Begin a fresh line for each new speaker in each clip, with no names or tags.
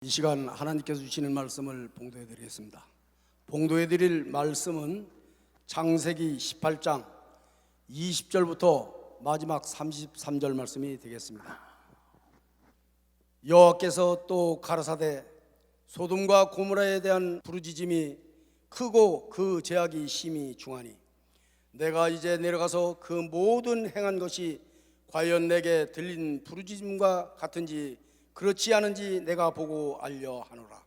이 시간 하나님께서 주시는 말씀을 봉독해 드리겠습니다. 봉독해 드릴 말씀은 창세기 18장 20절부터 마지막 33절 말씀이 되겠습니다. 여호와께서 또 가라사대 소돔과 고모라에 대한 부르짖음이 크고 그 죄악이 심히 중하니 내가 이제 내려가서 그 모든 행한 것이 과연 내게 들린 부르짖음과 같은지 그렇지 않은지 내가 보고 알려 하노라.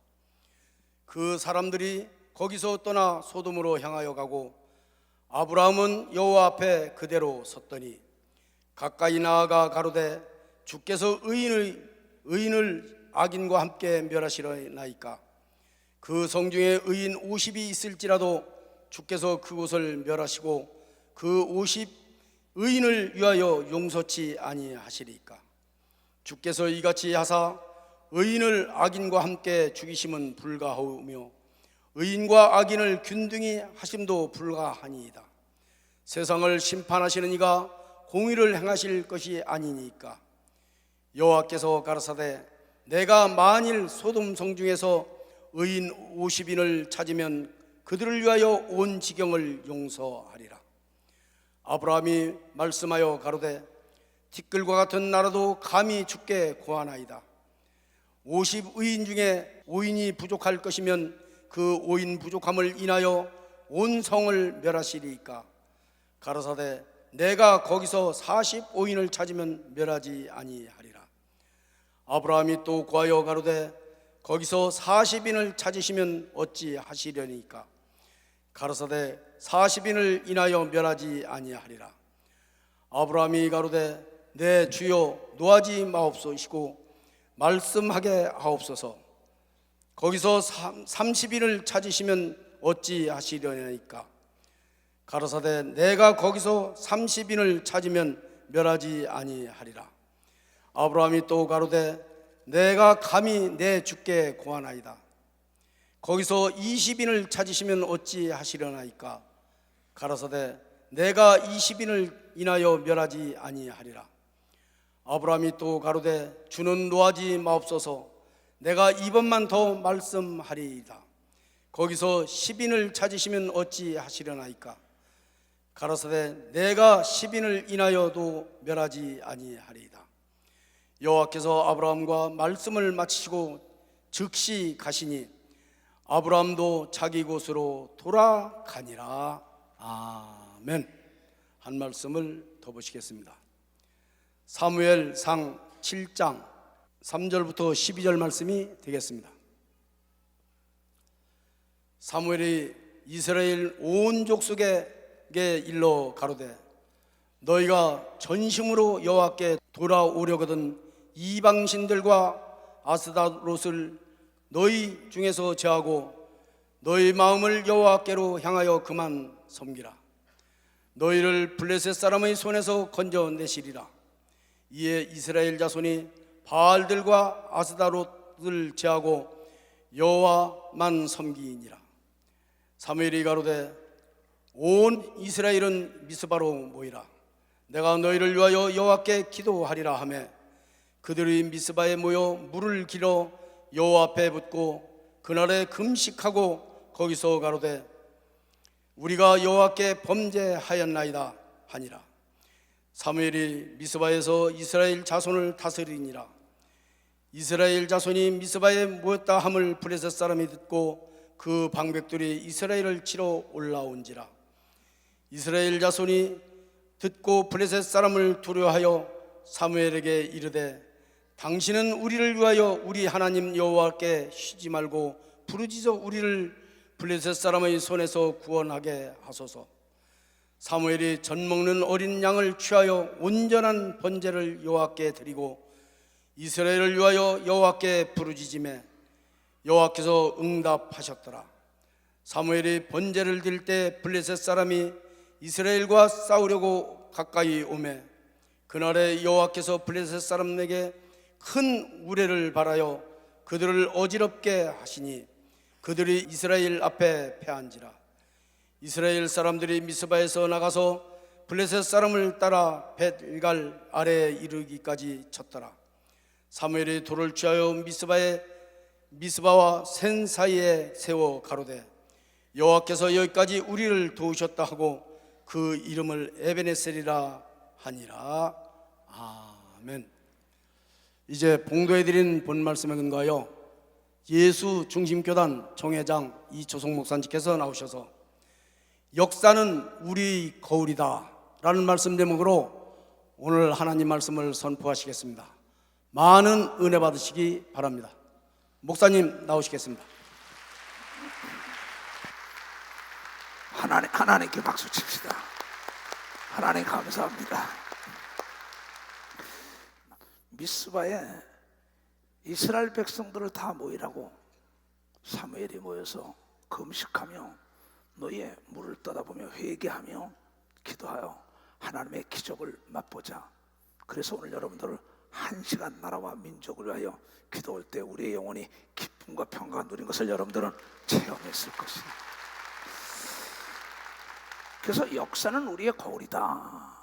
그 사람들이 거기서 떠나 소돔으로 향하여 가고 아브라함은 여호와 앞에 그대로 섰더니 가까이 나아가 가로되 주께서 의인을 악인과 함께 멸하시려나이까. 그 성중에 의인 50이 있을지라도 주께서 그곳을 멸하시고 그 50 의인을 위하여 용서치 아니하시리까. 주께서 이같이 하사 의인을 악인과 함께 죽이심은 불가하오며 의인과 악인을 균등히 하심도 불가하니이다. 세상을 심판하시는 이가 공의를 행하실 것이 아니니까. 여호와께서 가라사대 내가 만일 소돔 성중에서 의인 50인을 찾으면 그들을 위하여 온 지경을 용서하리라. 아브라함이 말씀하여 가로되 티끌과 같은 나라도 감히 주께 고하나이다. 50의인 중에 5인이 부족할 것이면 그 5인 부족함을 인하여 온 성을 멸하시리이까. 가라사대 내가 거기서 45인을 찾으면 멸하지 아니하리라. 아브라함이 또 고하여 가로되 거기서 40인을 찾으시면 어찌 하시려니까. 가라사대 40인을 인하여 멸하지 아니하리라. 아브라함이 가로되 내 주여 노하지 마옵소이시고 말씀하게 하옵소서. 거기서 30인을 찾으시면 어찌 하시려니까. 가라사대 내가 거기서 30인을 찾으면 멸하지 아니하리라. 아브라함이 또 가로되 내가 감히 내 주께 고하나이다. 거기서 20인을 찾으시면 어찌 하시려나이까. 가라사대 내가 20인을 인하여 멸하지 아니하리라. 아브라함이 또 가로되 주는 노하지 마옵소서. 내가 이번만 더 말씀하리이다. 거기서 10인을 찾으시면 어찌 하시려나이까. 가라사대 내가 10인을 인하여도 멸하지 아니하리이다. 여호와께서 아브라함과 말씀을 마치시고 즉시 가시니 아브라함도 자기 곳으로 돌아가니라. 아멘. 한 말씀을 더 보시겠습니다. 사무엘상 7장 3절부터 12절 말씀이 되겠습니다. 사무엘이 이스라엘 온 족속에게 일러 가로되 너희가 전심으로 여호와께 돌아오려거든 이방신들과 아스다롯을 너희 중에서 제하고 너희 마음을 여호와께로 향하여 그만 섬기라. 너희를 블레셋 사람의 손에서 건져내시리라. 이에 이스라엘 자손이 바알들과 아스다롯을 제하고 여호와만 섬기니라. 사무엘이 가로되 온 이스라엘은 미스바로 모이라. 내가 너희를 위하여 여호와께 기도하리라 하매 그들이 미스바에 모여 물을 길어 여호와 앞에 붓고 그날에 금식하고 거기서 가로되 우리가 여호와께 범죄하였나이다 하니라. 사무엘이 미스바에서 이스라엘 자손을 다스리니라. 이스라엘 자손이 미스바에 모였다 함을 블레셋 사람이 듣고 그 방백들이 이스라엘을 치러 올라온지라. 이스라엘 자손이 듣고 블레셋 사람을 두려워하여 사무엘에게 이르되 당신은 우리를 위하여 우리 하나님 여호와께 쉬지 말고 부르짖어 우리를 블레셋 사람의 손에서 구원하게 하소서. 사무엘이 젖 먹는 어린 양을 취하여 온전한 번제를 여호와께 드리고 이스라엘을 위하여 여호와께 부르짖으매 여호와께서 응답하셨더라. 사무엘이 번제를 드릴 때 블레셋 사람이 이스라엘과 싸우려고 가까이 오매 그날에 여호와께서 블레셋 사람에게 큰 우레를 발하여 그들을 어지럽게 하시니 그들이 이스라엘 앞에 패한지라. 이스라엘 사람들이 미스바에서 나가서 블레셋 사람을 따라 벳갈 아래에 이르기까지 쳤더라. 사무엘이 돌을 취하여 미스바와 센 사이에 세워 가로되 여호와께서 여기까지 우리를 도우셨다 하고 그 이름을 에베네셀이라 하니라. 아멘. 이제 봉도해 드린 본 말씀에 근거하여 예수 중심교단 총회장 이초성 목사님께서 나오셔서 역사는 우리 거울이다 라는 말씀 제목으로 오늘 하나님 말씀을 선포하시겠습니다. 많은 은혜 받으시기 바랍니다. 목사님 나오시겠습니다.
하나님께 박수 칩시다. 하나님 감사합니다. 미스바에 이스라엘 백성들을 다 모이라고 사무엘이 모여서 금식하며 너희의 물을 떠다보며 회개하며 기도하여 하나님의 기적을 맛보자. 그래서 오늘 여러분들 1시간 나라와 민족을 위하여 기도할 때 우리의 영혼이 기쁨과 평강을 누린 것을 여러분들은 체험했을 것이다. 그래서 역사는 우리의 거울이다.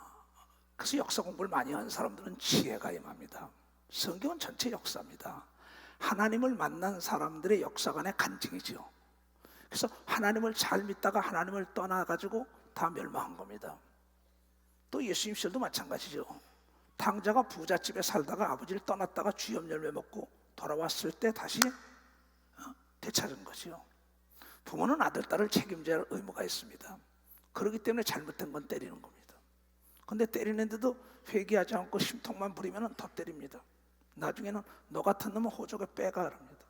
그래서 역사 공부를 많이 한 사람들은 지혜가 임합니다. 성경은 전체 역사입니다. 하나님을 만난 사람들의 역사관의 간증이죠. 그래서 하나님을 잘 믿다가 하나님을 떠나가지고 다 멸망한 겁니다. 또 예수님 시절도 마찬가지죠. 당자가 부잣집에 살다가 아버지를 떠났다가 주염 열매 먹고 돌아왔을 때 다시 되찾은 거죠. 부모는 아들, 딸을 책임져야 할 의무가 있습니다. 그렇기 때문에 잘못된 건 때리는 겁니다. 근데 때리는데도 회개하지 않고 심통만 부리면 더 때립니다. 나중에는 너 같은 놈은 호적에 빼가 합니다.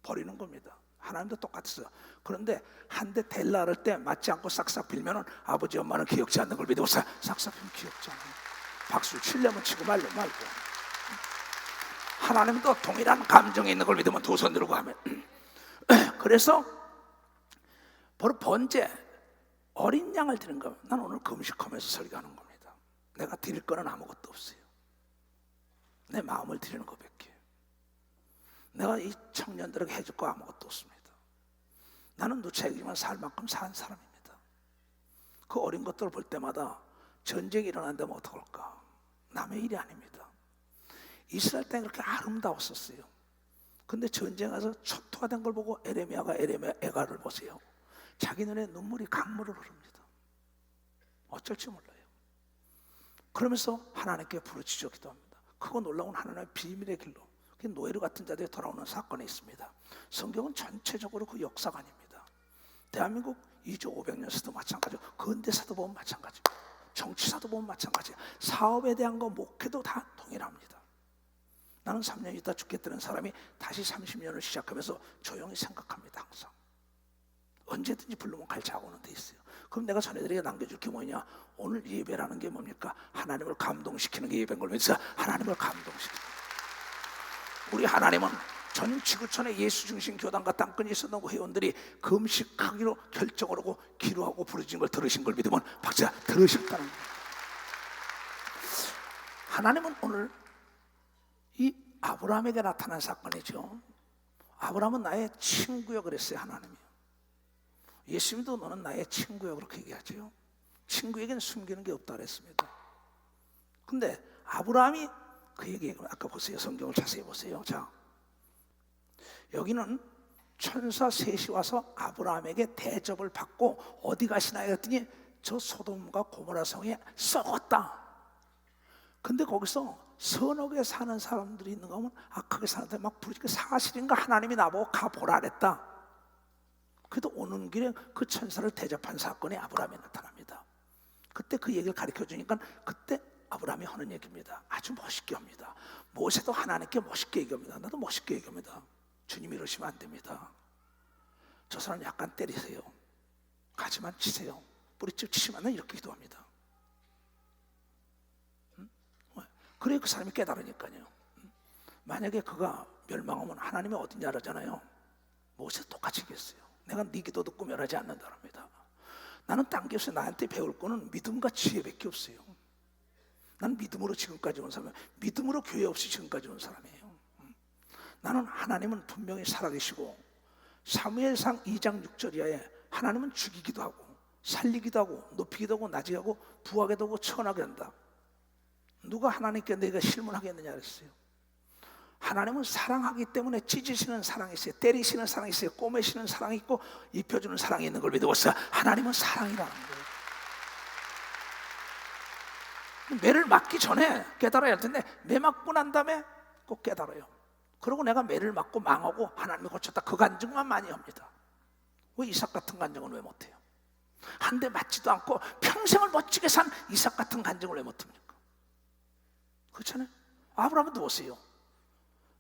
버리는 겁니다. 하나님도 똑같았어요. 그런데 한 대 댈라 그럴 때 맞지 않고 싹싹 빌면 아버지 엄마는 기억지 않는 걸 믿고 싹싹 빌면 기억지 않는 거예요. 박수 치려면 치고 말고 하나님도 동일한 감정이 있는 걸 믿으면 두 손 들고 하면 그래서 바로 번제 어린 양을 드리는 겁니다. 난 오늘 금식하면서 설교하는 겁니다. 내가 드릴 거는 아무것도 없어요. 내 마음을 드리는 것밖에. 내가 이 청년들에게 해줄 거 아무것도 없습니다. 나는 누차이지만 살 만큼 산 사람입니다. 그 어린 것들을 볼 때마다 전쟁이 일어난다면 어떡할까? 남의 일이 아닙니다. 이스라엘 땅이 그렇게 아름다웠었어요. 근데 전쟁에 가서 초토화 된 걸 보고 에레미야가 애가를 보세요. 자기 눈에 눈물이 강물을 흐릅니다. 어쩔지 몰라요. 그러면서 하나님께 부르짖어 기도합니다. 크고 놀라운 하나님의 비밀의 길로 노예로 같은 자들이 돌아오는 사건이 있습니다. 성경은 전체적으로 그 역사관입니다. 대한민국 2조 500년사도 마찬가지고 근대사도 보면 마찬가지고 정치사도 보면 마찬가지예요. 사업에 대한 거 목회도 다 동일합니다. 나는 3년 있다 죽겠다는 사람이 다시 30년을 시작하면서 조용히 생각합니다. 항상 언제든지 부르면 갈 자고는 돼 있어요. 그럼 내가 자네들에게 남겨줄 게 뭐냐? 오늘 예배라는 게 뭡니까? 하나님을 감동시키는 게 예배인 걸 믿으세요. 하나님을 감동시키는 우리 하나님은 전 지구촌에 예수 중심 교단과 땅끝에 있었던 그 회원들이 금식하기로 결정을 하고 기도하고 부르짖은 걸 들으신 걸 믿으면 박자 들으셨다는 거예요. 하나님은 오늘 이 아브라함에게 나타난 사건이죠. 아브라함은 나의 친구여 그랬어요. 하나님이. 예수님도 너는 나의 친구여 그렇게 얘기하죠. 친구에게는 숨기는 게 없다 그랬습니다. 근데 아브라함이 그 얘기 아까 보세요. 성경을 자세히 보세요. 자, 여기는 천사 셋이 와서 아브라함에게 대접을 받고 어디 가시나 했더니 저 소돔과 고모라 성에 썩었다. 근데 거기서 선악에 사는 사람들이 있는 거 보면 악하게 사는 사람들 막 부르니까 사실인가 하나님이 나보고 가보라 그랬다. 그래도 오는 길에 그 천사를 대접한 사건이 아브라함에 나타납니다. 그때 그 얘기를 가르쳐 주니까 그때 아브라함이 하는 얘기입니다. 아주 멋있게 합니다. 모세도 하나님께 멋있게 얘기합니다. 나도 멋있게 얘기합니다. 주님 이러시면 안 됩니다. 저 사람 약간 때리세요. 가지만 치세요. 뿌리째 치시면 이렇게 기도합니다. 그래 그 사람이 깨달으니까요. 만약에 그가 멸망하면 하나님이 어딘지 알았잖아요. 모세 똑같이 얘기했어요. 내가 네 기도 듣고 멸하지 않는다랍니다. 나는 딴 게 없어요. 나한테 배울 거는 믿음과 지혜밖에 없어요. 나는 믿음으로 지금까지 온 사람이에요. 믿음으로 교회 없이 지금까지 온 사람이에요. 나는 하나님은 분명히 살아계시고 사무엘상 2장 6절 이하에 하나님은 죽이기도 하고 살리기도 하고 높이기도 하고 낮이기도 하고 부하게도 하고 천하게 한다. 누가 하나님께 내가 실문하겠느냐 그랬어요. 하나님은 사랑하기 때문에 찢으시는 사랑이 있어요. 때리시는 사랑이 있어요. 꼬매시는 사랑이 있고 입혀주는 사랑이 있는 걸 믿어보세요. 하나님은 사랑이라는 거예요. 매를 맞기 전에 깨달아야 할 텐데 매 맞고 난 다음에 꼭 깨달아요. 그리고 내가 매를 맞고 망하고 하나님이 고쳤다, 그 간증만 많이 합니다. 왜 이삭 같은 간증은 왜 못해요? 한 대 맞지도 않고 평생을 멋지게 산 이삭 같은 간증을 왜 못합니까? 그렇잖아요. 아브라함도 보세요.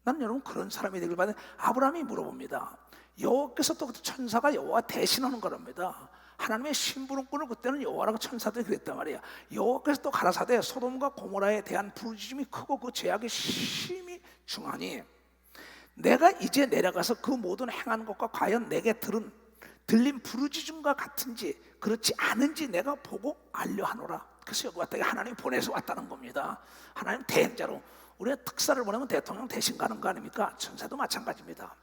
나는 여러분 그런 사람이 되길 바라는데, 아브라함이 물어봅니다. 여호와께서 또 천사가 여호와 대신하는 거랍니다. 하나님의 심부름꾼을 그때는 여호와라고 천사들이 그랬단 말이야. 여호와께서 또 가라사대 소돔과 고모라에 대한 부르짖음이 크고 그 죄악이 심히 중하니 내가 이제 내려가서 그 모든 행하는 것과 과연 내게 들린 부르짖음과 같은지 그렇지 않은지 내가 보고 알려하노라. 그래서 여기 왔다, 하나님이 보내서 왔다는 겁니다. 하나님 대행자로. 우리가 특사를 보내면 대통령 대신 가는 거 아닙니까? 천사도 마찬가지입니다.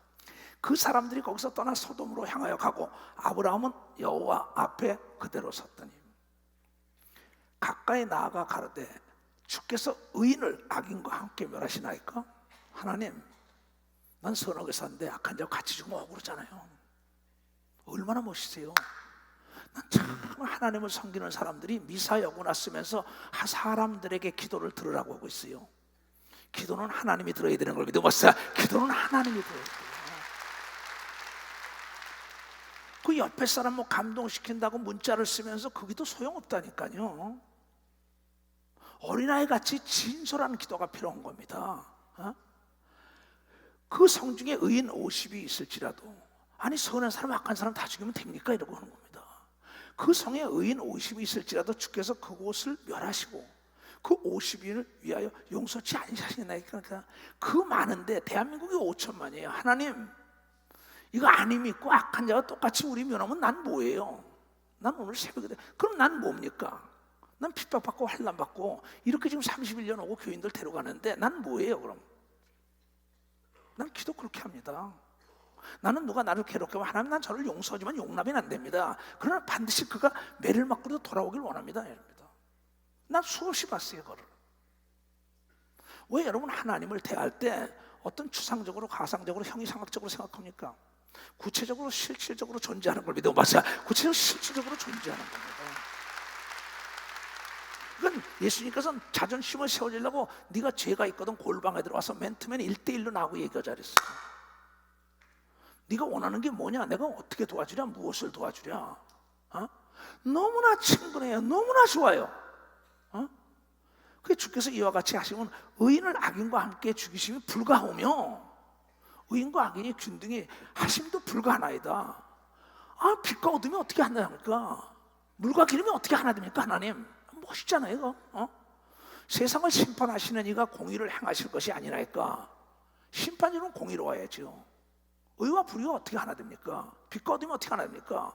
그 사람들이 거기서 떠나 소돔으로 향하여 가고 아브라함은 여호와 앞에 그대로 섰더니 가까이 나아가 가로되 주께서 의인을 악인과 함께 멸하시나이까? 하나님, 난 선하게 사는데 악한 자와 같이 죽으면 억울하잖아요. 얼마나 멋있어요. 난 참 하나님을 섬기는 사람들이 미사 여구나 쓰면서 사람들에게 기도를 들으라고 하고 있어요. 기도는 하나님이 들어야 되는 걸 믿어봤어요. 기도는 하나님이 들어야 돼요. 그 옆에 사람 뭐 감동시킨다고 문자를 쓰면서 그게도 소용없다니까요. 어린아이 같이 진솔한 기도가 필요한 겁니다. 그 성중에 의인 50이 있을지라도, 아니 선한 사람 악한 사람 다 죽이면 됩니까? 이러고 하는 겁니다. 그 성에 의인 50이 있을지라도 주께서 그곳을 멸하시고 그 50인을 위하여 용서치 않으시나이까. 그러니까 그 많은데 대한민국이 5천만이에요. 하나님, 이거 안 믿고 악한 자와 똑같이 우리 면하면 난 뭐예요? 난 오늘 새벽에 그럼 난 뭡니까? 난 핍박받고 환난받고 이렇게 지금 31년 오고 교인들 데려가는데 난 뭐예요 그럼? 난 기도 그렇게 합니다. 나는 누가 나를 괴롭게 하면 하나님, 난 저를 용서하지만 용납이 안 됩니다. 그러나 반드시 그가 매를 맞고도 돌아오길 원합니다. 난 수없이 봤어요 그거를. 왜 여러분 하나님을 대할 때 어떤 추상적으로 가상적으로 형이상학적으로 생각합니까? 구체적으로 실질적으로 존재하는 걸 믿어봤어요. 구체적으로 실질적으로 존재하는 겁니다. 그건 예수님께서는 자존심을 세워주려고 네가 죄가 있거든 골방에 들어와서 맨투맨 1대1로 나하고 얘기하자랬어. 네가 원하는 게 뭐냐? 내가 어떻게 도와주랴? 무엇을 도와주랴? 너무나 친근해요. 너무나 좋아요. 그 주께서 이와 같이 하시면 의인을 악인과 함께 죽이심이 불가하오며 의인과 악인이 균등히 하심도 불가하나이다. 빛과 어둠이 어떻게 하나 됩니까? 물과 기름이 어떻게 하나 됩니까? 하나님 멋있잖아요 이거. 세상을 심판하시는 이가 공의를 행하실 것이 아니라니까. 심판이는 공의로워야죠. 의와 불의가 어떻게 하나 됩니까? 빛과 어둠이 어떻게 하나 됩니까?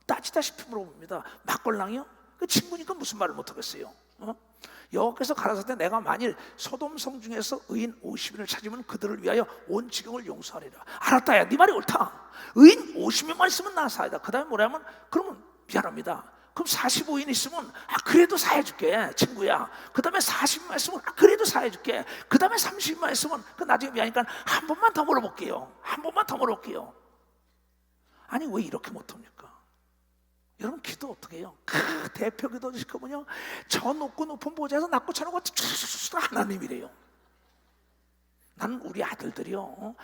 따지다시피 물어봅니다. 막걸랑이요? 그 친구니까 무슨 말을 못하겠어요. 여호와께서 가라사대 내가 만일 소돔성 중에서 의인 50인을 찾으면 그들을 위하여 온 지경을 용서하리라. 알았다, 야, 네 말이 옳다. 의인 50명만 있으면 나 사야다. 그 다음에 뭐라면 그러면 미안합니다. 그럼 45인 있으면 그래도 사해줄게 친구야. 그 다음에 40만 있으면 그래도 사해줄게. 그 다음에 30만 있으면 그 나중에 미안하니까 한 번만 더 물어볼게요. 한 번만 더 물어볼게요. 아니 왜 이렇게 못합니까? 여러분 기도 어떻게 해요? 대표 기도 시켜보면요, 저 높은 보좌에서 낮고 쳐놓고 하나님이래요. 나는 우리 아들들이요,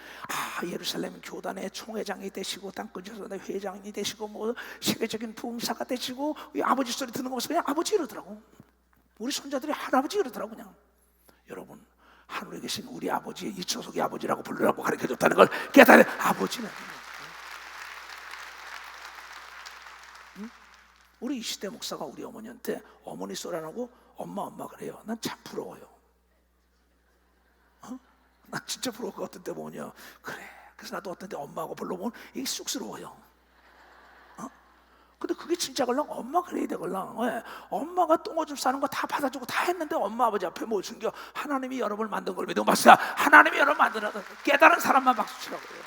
예루살렘 교단의 총회장이 되시고 땅끝에서 회장이 되시고 뭐 세계적인 부흥사가 되시고 아버지 소리 듣는 거 보면서 그냥 아버지 이러더라고. 우리 손자들이 할아버지 이러더라고. 그냥 여러분 하늘에 계신 우리 아버지, 이초석이 아버지라고 부르라고 가르쳐줬다는 걸 깨달아. 아버지는 우리 이시대 목사가 우리 어머니한테 어머니 소리 안 하고 엄마 그래요. 난 참 부러워요. 난 진짜 부러울 것 같은데 뭐냐. 그래. 그래서 나도 어떤 데 엄마하고 불러보면 이게 쑥스러워요. 근데 그게 진짜 걸랑 엄마 그래야 되걸랑. 왜? 엄마가 똥오줌 싸는 거 다 받아주고 다 했는데 엄마 아버지 앞에 뭘 숨겨? 하나님이 여러분을 만든 걸 믿어 봤어요. 하나님이 여러분을 만들어서 깨달은 사람만 박수 치라고 해요.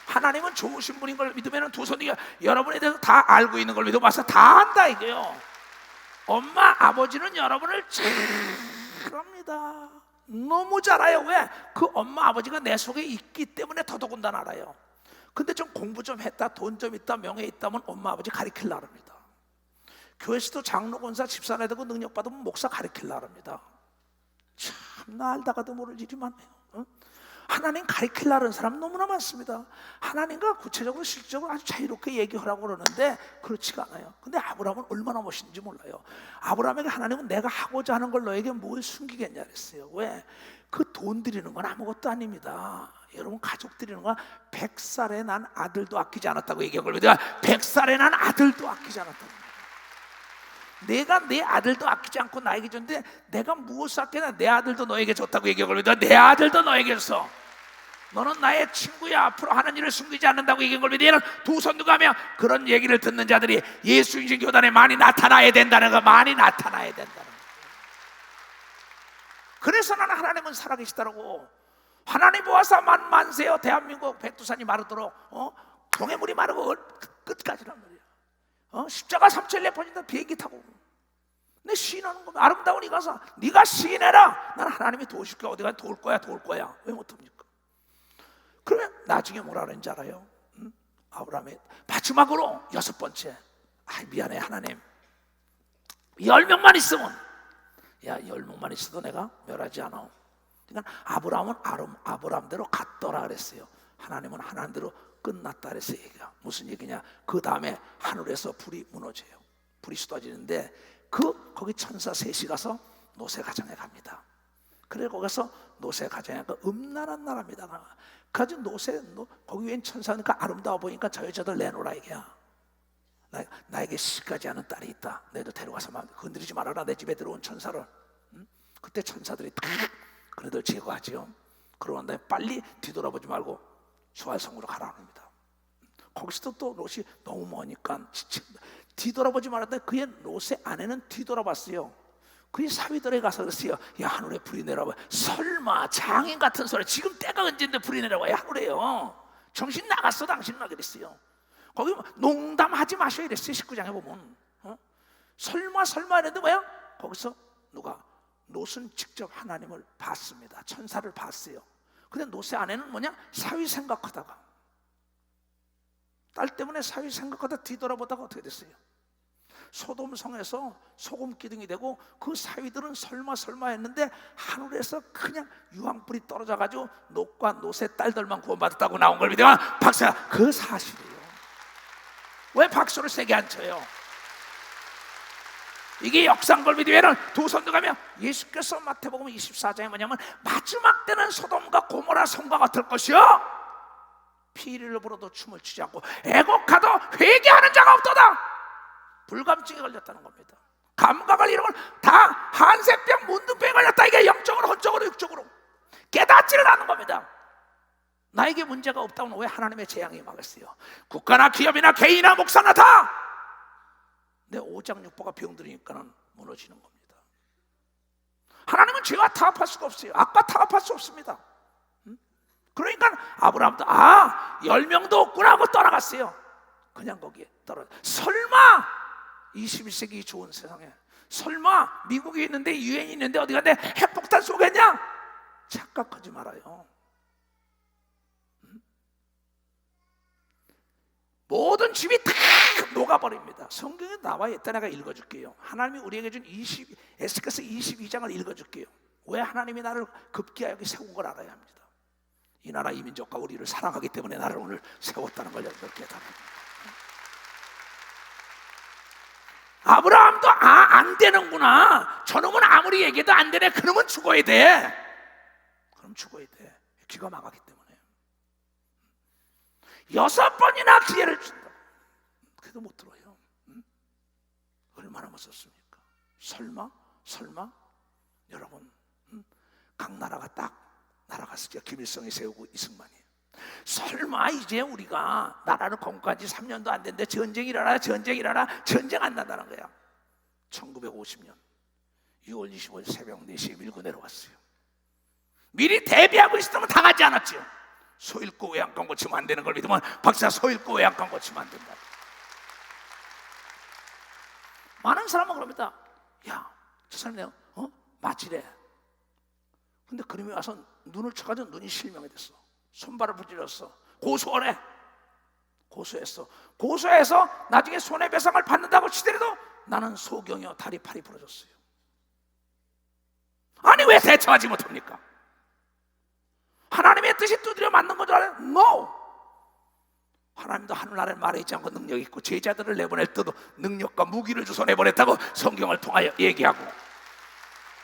하나님은 좋으신 분인 걸 믿으면 두 손이 여러분에 대해서 다 알고 있는 걸 믿어봐서 다 안다 이거요. 엄마 아버지는 여러분을 잘 합니다. 너무 잘 알아요. 왜? 그 엄마 아버지가 내 속에 있기 때문에 더더군다나 알아요. 근데 좀 공부 좀 했다, 돈 좀 있다, 명예 있다면 엄마 아버지 가르치려고 합니다. 교회에서도 장로, 권사, 집사나 되고 능력 받으면 목사 가르치려고 합니다. 참나 알다가도 모를 일이 많네요. 하나님 가르치려고 하는 사람 너무나 많습니다. 하나님과 구체적으로 실질적으로 아주 자유롭게 얘기하라고 그러는데 그렇지가 않아요. 근데 아브라함은 얼마나 멋있는지 몰라요. 아브라함에게 하나님은 내가 하고자 하는 걸 너에게 뭘 숨기겠냐 그랬어요. 왜? 그 돈 드리는 건 아무것도 아닙니다. 여러분 가족 드리는 건 100살에 난 아들도 아끼지 않았다고 얘기하거든요. 100살에 난 아들도 아끼지 않았다고. 내가 내 아들도 아끼지 않고 나에게 줬는데 내가 무엇을 아끼냐? 내 아들도 너에게 줬다고 얘기하거든요. 내 아들도 너에게 줬어. 너는 나의 친구야. 앞으로 하는 일을 숨기지 않는다고 얘기하거든요. 얘는 두 손 누가 하며 그런 얘기를 듣는 자들이 예수 인신 교단에 많이 나타나야 된다는 거, 많이 나타나야 된다는 거. 그래서 나는 하나님은 살아계시다라고. 하나님 보아서 만세요. 대한민국 백두산이 마르도록 동해물이 마르고 끝까지란 말이야. 십자가 3,000례 퍼진다. 비행기 타고 내 시인하는 거면 아름다운 이 가사 네가 시인해라. 난 하나님이 도와줄게. 어디가 도울 거야. 왜 못합니까? 그러면 나중에 뭐라 그러는지 알아요? 아브라함의 마지막으로 6번째, 미안해 하나님, 10명만 있으면, 야 10명만 있어도 내가 멸하지 않아. 그러니까 아브라함은 아브라함대로 갔더라 그랬어요. 하나님은 하나님대로 끝났다 그랬어요. 얘기가 무슨 얘기냐? 그 다음에 하늘에서 불이 무너져요. 불이 쏟아지는데 거기 천사 셋이 가서 노세 가정에 갑니다. 그래 거기서 노세 가정에 음란한 나라입니다. 가지고 거기 웬 천사니까 아름다워 보니까 저 여자들 내놓으라 이게야. 나에게 시까지 하는 딸이 있다. 너희도 데려가서 건드리지 말아라. 내 집에 들어온 천사를. 그때 천사들이 다 그네들 제거하지요. 그러고 난 다음에 빨리 뒤돌아보지 말고 수알성으로 가라 합니다. 거기서도 또 롯이 너무 머니까 뒤돌아보지 말았더니 그의 롯의 아내는 뒤돌아봤어요. 그의 사위들에 가서 그랬어요. 야 하늘에 불이 내려와. 설마 장인 같은 소리. 지금 때가 언제인데 불이 내려와야 하늘에요. 정신 나갔어 당신 막 그랬어요. 거기 농담하지 마셔 이랬어요. 19장에 보면 설마 이랬는데 뭐야? 거기서 누가? 롯은 직접 하나님을 봤습니다. 천사를 봤어요. 근데 롯의 아내는 뭐냐? 사위 생각하다가 딸 때문에 사위 생각하다 뒤돌아보다가 어떻게 됐어요? 소돔 성에서 소금 기둥이 되고 그 사위들은 설마 했는데 하늘에서 그냥 유황불이 떨어져가지고 롯과 롯의 딸들만 구원받았다고 나온 걸 믿으면 박사 그 사실이에요. 왜 박수를 세게 안 쳐요? 이게 역사인 걸 믿으면 두 손 들어가면 예수께서 마태복음 24장에 뭐냐면 마지막 때는 소돔과 고모라 성과 같을 것이요 피를 불어도 춤을 추지 않고 애곡하도 회개하는 자가 없도다. 불감증에 걸렸다는 겁니다. 감각을 잃은 건 다 한세병 문둥병에 걸렸다. 이게 영적으로 혼적으로 육적으로 깨닫지를 않는 겁니다. 나에게 문제가 없다면 왜 하나님의 재앙이 막았어요? 국가나 기업이나 개인이나 목사나 다 내 오장육부가 병들으니까는 무너지는 겁니다. 하나님은 죄와 타협할 수가 없어요. 악과 타협할 수 없습니다. 그러니까 아브라함도 10명도 없구나 하고 떠나갔어요. 그냥 거기에 떨어져. 설마 21세기 좋은 세상에 설마 미국에 있는데 유엔이 있는데 어디 갔는데 핵폭탄 쏘겠냐? 착각하지 말아요. 모든 집이 다 녹아버립니다. 성경에 나와 있다. 내가 읽어줄게요. 하나님이 우리에게 준 에스겔서 22장을 읽어줄게요. 왜 하나님이 나를 급기야 여기 세운 걸 알아야 합니다. 이 나라 이 민족과 우리를 사랑하기 때문에 나를 오늘 세웠다는 걸 여러분 깨달아요. 아브라함도 안 되는구나. 저놈은 아무리 얘기해도 안 되네. 그러면 죽어야 돼. 그럼 죽어야 돼. 귀가 막았기 때문에 6번이나 기회를 준다. 그래도 못 들어요. 얼마나 무섭습니까? 설마 여러분 각 나라가 딱 날아갔을 때 김일성이 세우고 이승만이 설마 이제 우리가 나라를 건국한 지 3년도 안 됐는데 전쟁 일어나 전쟁 안 난다는 거야. 1950년 6월 25일 새벽 4시에 밀고 내려왔어요. 미리 대비하고 있었다면 당하지 않았죠. 소 읽고 외양간 고치면 안 되는 걸 믿으면 박사 소 읽고 외양간 고치면 안 된다. 많은 사람은 그럽니다. 야, 저 사람 내가 맞지래. 근데 그림이 와서 눈을 쳐가지고 눈이 실명이 됐어. 손발을 부질렀어. 고소하래. 고소했어. 고소해서 나중에 손해배상을 받는다고 치더라도 나는 소경이요 다리 팔이 부러졌어요. 아니 왜 대처하지 못합니까? 하나님의 뜻이 두드려 맞는 건 줄 알아요? No. 하나님도 하늘나라에 말해 있지 않고 능력이 있고 제자들을 내보낼 때도 능력과 무기를 주소 내보냈다고 성경을 통하여 얘기하고,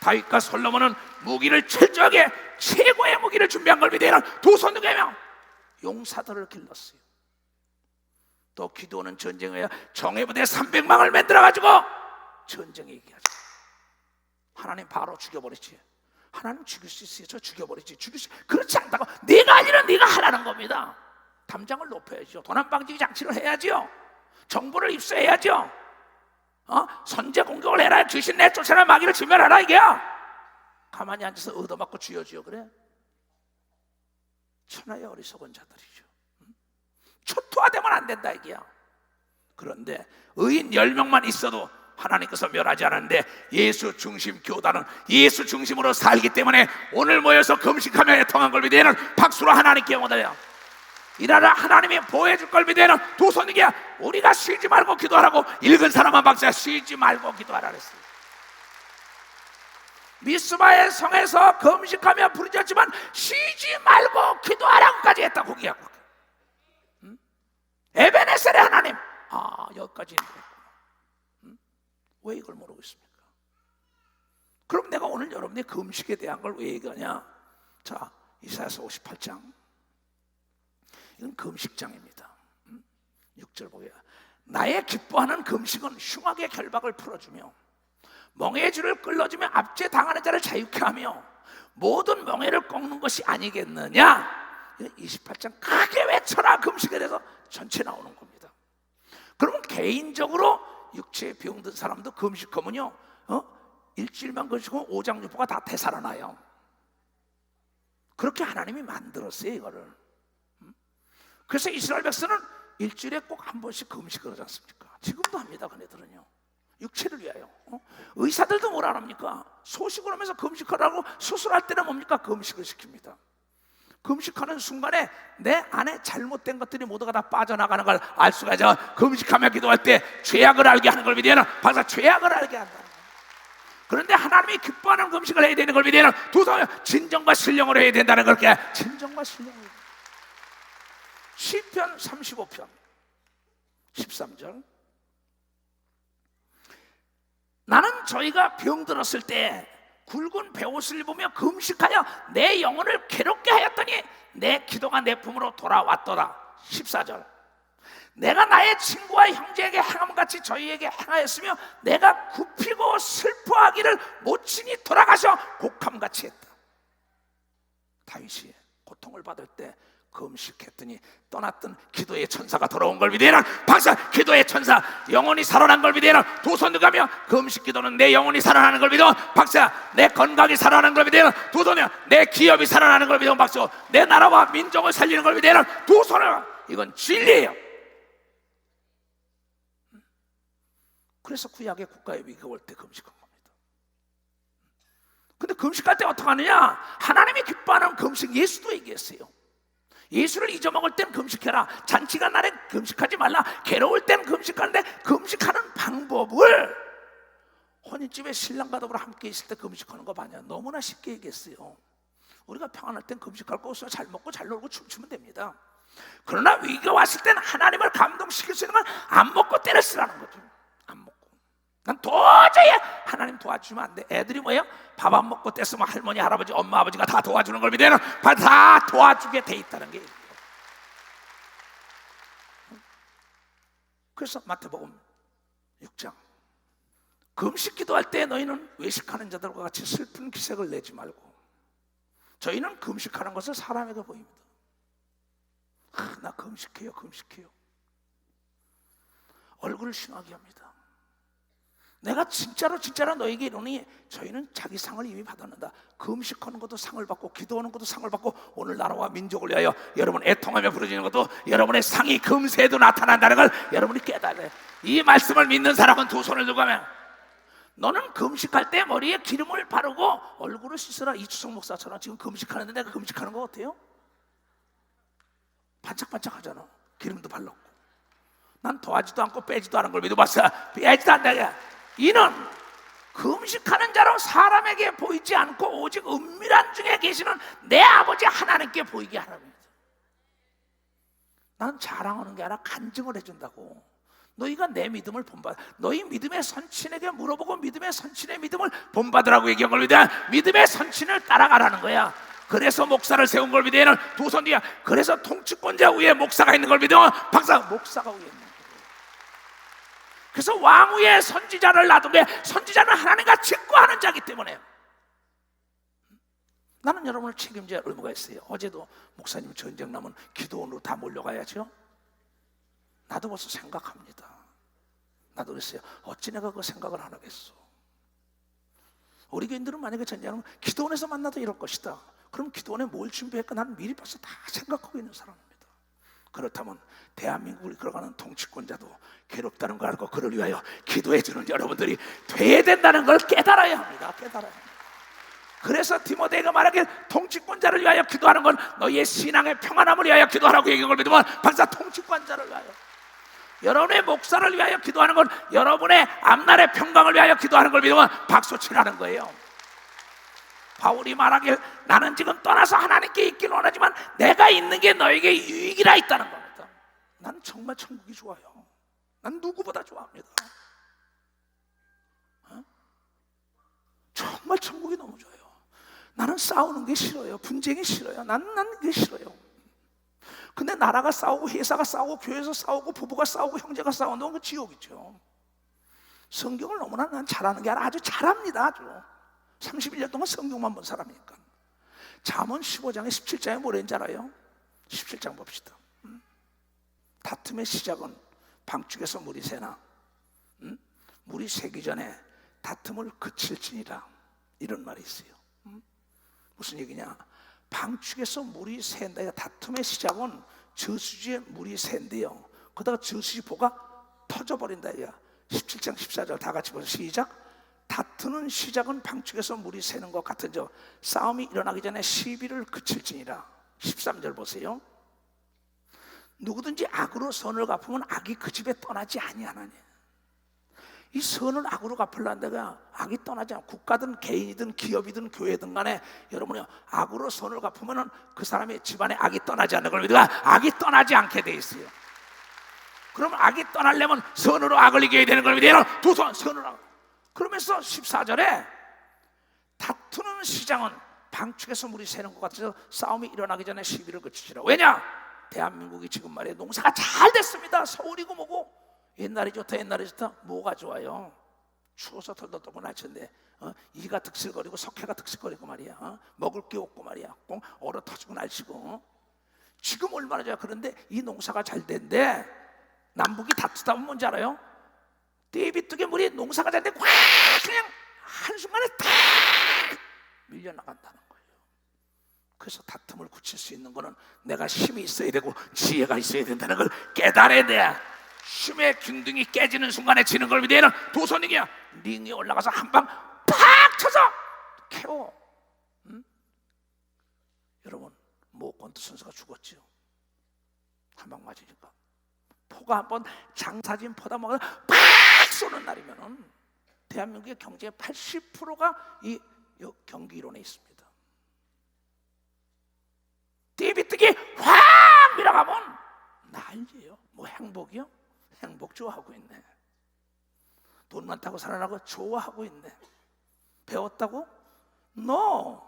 다윗과 솔로몬은 무기를 철저하게 최고의 무기를 준비한 걸 믿으면 두 손 두 개며 용사들을 길렀어요. 또 기도는 전쟁에 정예부대 300망을 만들어가지고 전쟁에 얘기하죠. 하나님 바로 죽여버리지. 하나님 죽일 수 있어요. 저 죽여버리지. 죽일 수 그렇지 않다고. 네가 할 일은 네가 하라는 겁니다. 담장을 높여야죠. 도난방지 장치를 해야죠. 정보를 입수해야죠. 선제 공격을 해라. 귀신 내쫓아라. 마귀를 진멸하라. 이게야. 가만히 앉아서 얻어맞고 쥐어지요. 그래? 천하의 어리석은 자들이죠. 초토화되면 안 된다 이게야. 그런데 의인 10명만 있어도 하나님께서 멸하지 않았는데 예수 중심 교단은 예수 중심으로 살기 때문에 오늘 모여서 금식하며 애통한 걸 믿으면 박수로 하나님께 영원하여 이라라 하나님이 보호해줄 걸 믿으면 두 손이게 우리가 쉬지 말고 기도하라고. 읽은 사람만 박수야. 쉬지 말고 기도하라 그랬어요. 미스바의 성에서 금식하며 부르짖었지만 쉬지 말고 기도하라고까지 했다. 거기하고 에베네셀의 하나님. 여기까지 했구나. 왜 이걸 모르고 있습니까? 그럼 내가 오늘 여러분의 금식에 대한 걸 왜 얘기하냐? 자, 이사야서 58장. 이건 금식장입니다. 6절 보게요. 나의 기뻐하는 금식은 흉악의 결박을 풀어주며 멍에의 줄을 끌어주며 압제 당하는 자를 자유케 하며 모든 멍에를 꺾는 것이 아니겠느냐? 28장 크게 외쳐라. 금식에 대해서 전체 나오는 겁니다. 그러면 개인적으로 육체에 병든 사람도 금식하면요, 일주일만 금식하면 오장육부가 다 되살아나요. 그렇게 하나님이 만들었어요 이거를. 그래서 이스라엘 백성은 일주일에 꼭 한 번씩 금식을 하지 않습니까? 지금도 합니다. 그네들은요, 육체를 위하여. 의사들도 뭐라 합니까? 소식을 하면서 금식하라고. 수술할 때는 뭡니까? 금식을 시킵니다. 금식하는 순간에 내 안에 잘못된 것들이 모두가 다 빠져나가는 걸 알 수가 있죠. 금식하며 기도할 때 죄악을 알게 하는 걸 믿으면 바로 죄악을 알게 한다. 그런데 하나님이 기뻐하는 금식을 해야 되는 걸 믿으면 두 손 진정과 신령으로 해야 된다는 걸. 진정과 신령으로. 시편 35편 13절. 나는 저희가 병들었을 때 굵은 베옷을 입으며 금식하여 내 영혼을 괴롭게 하였더니 내 기도가 내 품으로 돌아왔더라. 14절. 내가 나의 친구와 형제에게 행함같이 저희에게 행하였으며 내가 굽히고 슬퍼하기를 모친이 돌아가셔 곡함같이 했다. 다윗이 고통을 받을 때 금식했더니 떠났던 기도의 천사가 돌아온 걸 믿으라. 박사. 기도의 천사 영혼이 살아난 걸 믿으라. 두 손 들가며 금식 기도는 내 영혼이 살아나는 걸 믿어. 박사. 내 건강이 살아나는 걸 믿으라. 두 손에 내 기업이 살아나는 걸 믿어. 박수. 내 나라와 민족을 살리는 걸 믿으라. 두 손을. 이건 진리예요. 그래서 구약의 국가의 위기가 올 때 금식한 겁니다. 근데 금식할 때 어떻게 하느냐? 하나님이 기뻐하는 금식 예수도 얘기했어요. 예수를 잊어먹을 땐 금식해라. 잔치가 날에 금식하지 말라. 괴로울 땐 금식하는데 금식하는 방법을 혼인집에 신랑과 더불어 함께 있을 때 금식하는 거 마냥 너무나 쉽게 얘기했어요. 우리가 평안할 땐 금식할 거 없어요. 잘 먹고 잘 놀고 춤추면 됩니다. 그러나 위기가 왔을 땐 하나님을 감동시킬 수 있는 건 안 먹고 때를 쓰라는 거죠. 안 먹고. 난 도저히 하나님 도와주면 안 돼. 애들이 뭐예요? 밥 안 먹고 뗐으면 할머니, 할아버지, 엄마, 아버지가 다 도와주는 걸 믿으면 다 도와주게 돼 있다는 게. 그래서 마태복음 6장. 금식 기도할 때 너희는 외식하는 자들과 같이 슬픈 기색을 내지 말고. 저희는 금식하는 것을 사람에게 보입니다. 나 금식해요. 얼굴을 흉하게 합니다. 내가 진짜로 너에게 이르노니 저희는 자기 상을 이미 받았는다. 금식하는 것도 상을 받고 기도하는 것도 상을 받고 오늘 나라와 민족을 위하여 여러분 애통하며 부르짖는 것도 여러분의 상이 금세에도 나타난다는 걸 여러분이 깨달아야 돼. 이 말씀을 믿는 사람은 두 손을 들고 하면 너는 금식할 때 머리에 기름을 바르고 얼굴을 씻으라. 이주성 목사처럼 지금 금식하는데 내가 금식하는 거 어때요? 반짝반짝 하잖아. 기름도 발랐고. 난 더하지도 않고 빼지도 않은 걸 믿어봤어. 빼지도 않다. 이는 금식하는 자로 사람에게 보이지 않고 오직 은밀한 중에 계시는 내 아버지 하나님께 보이게 하랍니다. 난 자랑하는 게 아니라 간증을 해준다고. 너희가 내 믿음을 본받아. 너희 믿음의 선친에게 물어보고 믿음의 선친의 믿음을 본받으라고 얘기한 걸 믿어야 믿음의 선친을 따라가라는 거야. 그래서 목사를 세운 걸 믿어야 도선이야. 그래서 통치권자 위에 목사가 있는 걸 믿으면 목사가 위에 있는 거야. 그래서 왕 위에 선지자를 놔둔 게 선지자는 하나님과 직구하는 자이기 때문에 나는 여러분을 책임져야 할 의무가 있어요. 어제도 목사님 전쟁 나면 기도원으로 다 몰려가야죠. 나도 벌써 생각합니다. 나도 그랬어요. 어찌 내가 그 생각을 안 하겠어. 우리 교인들은 만약에 전쟁하면 기도원에서 만나도 이럴 것이다. 그럼 기도원에 뭘 준비할까? 나는 미리 벌써 다 생각하고 있는 사람입니다. 그렇다면 대한민국을 이끌어가는 통치권자도 괴롭다는 걸 알고 그를 위하여 기도해주는 여러분들이 돼야 된다는 걸 깨달아야 합니다. 깨달아야 합니다. 그래서 디모데가 말하길 통치권자를 위하여 기도하는 건 너희의 신앙의 평안함을 위하여 기도하라고 얘기한 걸 믿으면 박사 통치권자를 위하여, 여러분의 목사를 위하여 기도하는 건 여러분의 앞날의 평강을 위하여 기도하는 걸 믿으면 박수치라는 거예요. 바울이 말하길 나는 지금 떠나서 하나님께 있길 원하지만 내가 있는 게 너에게 유익이라 있다는 겁니다. 나는 정말 천국이 좋아요. 난 누구보다 좋아합니다. 정말 천국이 너무 좋아요. 나는 싸우는 게 싫어요. 분쟁이 싫어요. 난 그게 싫어요. 근데 나라가 싸우고 회사가 싸우고 교회에서 싸우고 부부가 싸우고 형제가 싸우는 건 그 지옥이죠. 성경을 너무나 난 잘하는 게 아니라 아주 잘합니다. 아주 31년 동안 성경만 본 사람이니까. 잠언 15장에 17장에 뭐랬는지 알아요? 17장 봅시다. 다툼의 시작은 방축에서 물이 새나 물이 새기 전에 다툼을 그칠지니라. 이런 말이 있어요. 무슨 얘기냐? 방축에서 물이 샌다. 다툼의 시작은 저수지에 물이 샌대요. 그러다가 저수지 보가 터져버린다. 17장 14절 다 같이 보세요. 시작. 다투는 시작은 방축에서 물이 새는 것 같은저 싸움이 일어나기 전에 시비를 그칠지니라. 13절 보세요. 누구든지 악으로 선을 갚으면 악이 그 집에 떠나지 아니하나니. 이 선을 악으로 갚으려다가 악이 떠나지 않고, 국가든 개인이든 기업이든 교회든 간에 여러분이 악으로 선을 갚으면 그 사람의 집안에 악이 떠나지 않는 걸 믿어가 악이 떠나지 않게 돼 있어요. 그럼 악이 떠나려면 선으로 악을 이겨야 되는 걸 믿어요. 두 손 선으로 악. 그러면서 14절에 다투는 시장은 방축에서 물이 새는 것 같아서 싸움이 일어나기 전에 시비를 그치시라. 왜냐? 대한민국이 지금 말이에요. 농사가 잘 됐습니다. 서울이고 뭐고. 옛날이 좋다 옛날이 좋다. 뭐가 좋아요? 추워서 덜덜 떠고 날쳤는데 이가 득실거리고 석회가 득실거리고 말이야. 먹을 게 없고 말이야. 꼭 얼어 터지고 날치고. 지금 얼마나 좋아. 그런데 이 농사가 잘 된데 남북이 다투다 보면 뭔지 알아요? 떼비뚜기 물이 농사가 잘 되고 그냥 한순간에 탁 밀려나간다는 거예요. 그래서 다툼을 굳힐 수 있는 거는 내가 힘이 있어야 되고 지혜가 있어야 된다는 걸 깨달아야 돼. 힘의 균등이 깨지는 순간에 지는 걸 믿어야 되는 도선이야. 링에 올라가서 한 방 팍 쳐서 캐워. 여러분 모건트 선수가 죽었죠. 한 방 맞으니까. 포가 한번 장사진 포다 먹어서 팍 쏘는 날이면은 대한민국의 경제의 80%가 이 경기 이론에 있습니다. 띠비뜨기 확 밀어가면 난리예요. 뭐 행복이요? 행복 좋아하고 있네. 돈 많다고 살아나고 좋아하고 있네. 배웠다고? No.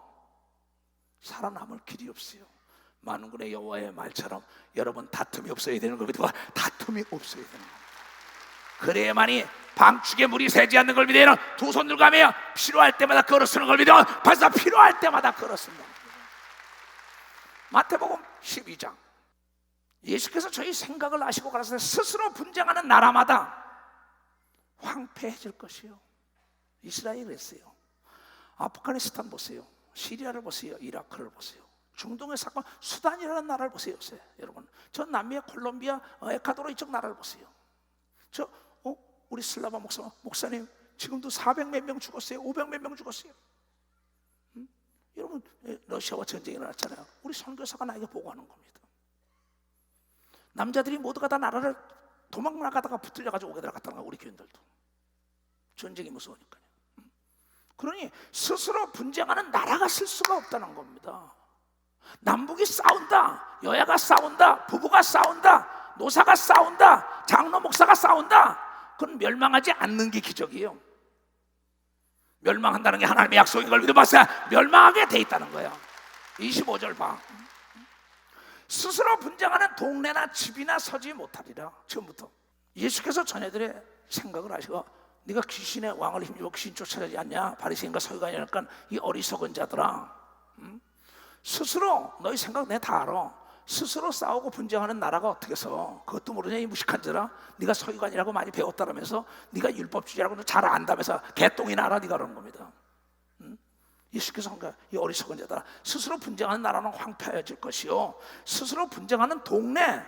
살아남을 길이 없어요. 만군의 여호와의 말처럼 여러분 다툼이 없어야 되는 걸 믿고 다툼이 없어야 되는 겁니다. 그래야만이 방축에 물이 새지 않는 걸 믿어야 두 손 들고 가며 필요할 때마다 걸어 쓰는 걸 믿어 벌써 필요할 때마다 걸어 쓴다. 마태복음 12장. 예수께서 저희 생각을 아시고 가라사대 스스로 분쟁하는 나라마다 황폐해질 것이요. 이스라엘 했어요. 아프가니스탄 보세요. 시리아를 보세요. 이라크를 보세요. 중동의 사건 수단이라는 나라를 보세요. 여러분 저 남미의 콜롬비아 에콰도르 이쪽 나라를 보세요. 우리 슬라바 목사님 지금도 400 몇 명 죽었어요. 500 몇 명 죽었어요. 여러분, 러시아와 전쟁이 일어났잖아요. 우리 선교사가 나에게 보고하는 겁니다. 남자들이 모두가 다 나라를 도망나가다가 붙들려가지고 오게 들어갔다는 거야. 우리 교인들도 전쟁이 무서우니까요. 그러니 스스로 분쟁하는 나라가 쓸 수가 없다는 겁니다. 남북이 싸운다, 여야가 싸운다, 부부가 싸운다, 노사가 싸운다, 장로 목사가 싸운다, 그건 멸망하지 않는 게 기적이에요. 멸망한다는 게 하나님의 약속인 걸 믿어봤어요. 멸망하게 돼 있다는 거예요. 25절 봐. 스스로 분쟁하는 동네나 집이나 서지 못하리라. 처음부터 예수께서 자녀들의 생각을 하시고, 네가 귀신의 왕을 힘입어 귀신 쫓아가지 않냐? 바리새인과 서기관이니까 이 어리석은 자들아, 스스로 너희 생각 내 다 알아. 스스로 싸우고 분쟁하는 나라가 어떻게 서? 그것도 모르냐 이 무식한 자라. 네가 서기관이라고 많이 배웠다면서, 네가 율법주의라고 잘 안다면서 개똥이나 알아. 네가 그러는 겁니다. 예수께서 한 거야. 이 어리석은 자들아, 스스로 분쟁하는 나라는 황폐해질 것이요, 스스로 분쟁하는 동네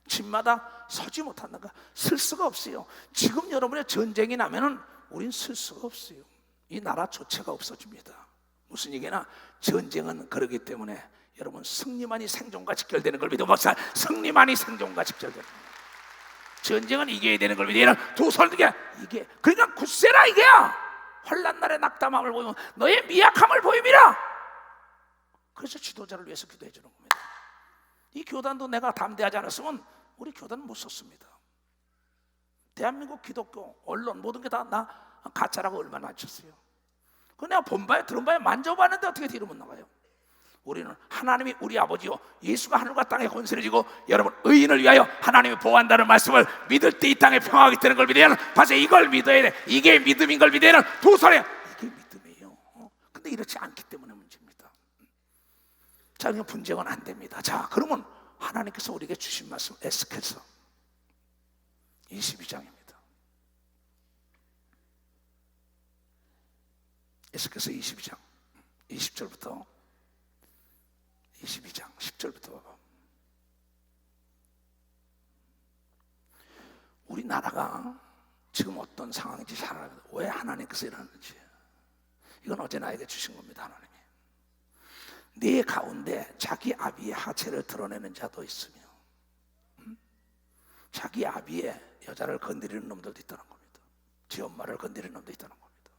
집마다 서지 못한다가 쓸 수가 없어요. 지금 여러분의 전쟁이 나면은 우린 쓸 수가 없어요. 이 나라 조체가 없어집니다. 무슨 얘기나 전쟁은 그러기 때문에 여러분, 승리만이 생존과 직결되는 걸 믿어봅시다. 승리만이 생존과 직결되는 거예요. 전쟁은 이겨야 되는 걸 믿어야 두 손들게 이게, 그러니까 굳세라 이게야. 환난 날에 낙담함을 보이면 너의 미약함을 보임이라. 그래서 지도자를 위해서 기도해 주는 겁니다. 이 교단도 내가 담대하지 않았으면 우리 교단은 못 썼습니다. 대한민국 기독교 언론 모든 게 다 나 가짜라고 얼마나 하셨어요. 그 내가 본바에 들은 바에 만져봤는데 어떻게 뒤로 못 나가요? 우리는 하나님이 우리 아버지요, 예수가 하늘과 땅에 권세를 지고 여러분 의인을 위하여 하나님이 보호한다는 말씀을 믿을 때 이 땅에 평화가 있다는 걸 믿어야 하는, 바로 이걸 믿어야 돼. 이게 믿음인 걸 믿어야 하는 두 손에 이게 믿음이에요. 근데 이렇지 않기 때문에 문제입니다. 자, 그러니까 분쟁은 안 됩니다. 자, 그러면 하나님께서 우리에게 주신 말씀 에스겔서 22장입니다. 에스겔서 22장 20절부터 22장 10절부터 봐봐. 우리나라가 지금 어떤 상황인지 잘 알아요. 왜 하나님께서 이러는지. 이건 어제 나에게 주신 겁니다. 하나님이 네 가운데 자기 아비의 하체를 드러내는 자도 있으며, 자기 아비의 여자를 건드리는 놈들도 있다는 겁니다. 지 엄마를 건드리는 놈도 있다는 겁니다.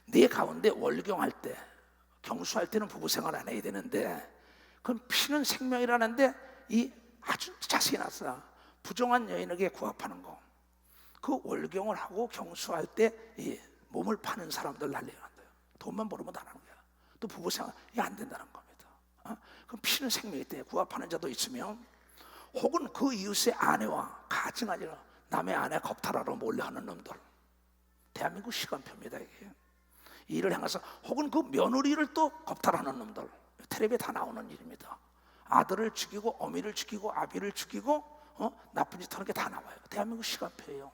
네 가운데 월경할 때, 경수할 때는 부부 생활 안 해야 되는데, 그건 피는 생명이라는데 이 아주 자세히 나서 부정한 여인에게 구합하는 거, 그 월경을 하고 경수할 때 이 몸을 파는 사람들 난리가 난대요. 돈만 벌으면 다 하는 거야. 또 부부 생활이 안 된다는 겁니다. 그럼 피는 생명이 때 구합하는 자도 있으면, 혹은 그 이웃의 아내와 가증하니라 남의 아내 겁탈하러 몰래 하는 놈들, 대한민국 시간표입니다. 이게 이 일을 향해서, 혹은 그 며느리를 또 겁탈하는 놈들, 텔레비에 다 나오는 일입니다. 아들을 죽이고 어미를 죽이고 아비를 죽이고 나쁜 짓 하는 게 다 나와요. 대한민국 시간표예요.